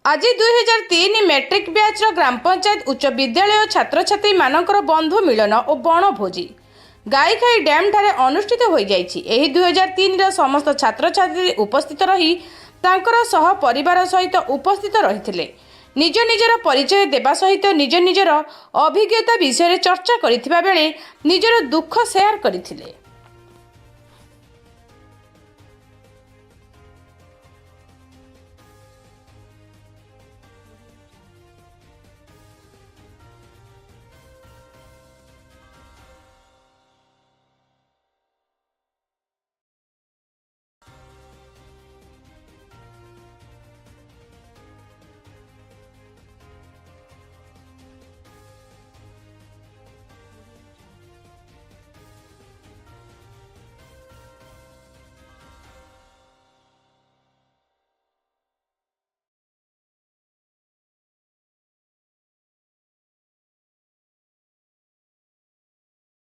आज 2003 matric batch ग्राम पंचायत उच्च विद्यालय छात्र छात्री मानकर बंधु मिलन और बनभोजी गाईखाई डैम ठारे अनुष्ठित हो जाइछि। एही 2003 समस्त छात्र छात्री उपस्थित रही तांकर सह परिवार सहित उपस्थित रहिथिले। निज निजर परिचय देवा सहित निज निजर अभिज्ञता विषय चर्चा करिथिबा बेले निजर दुख शेयर करिथिले।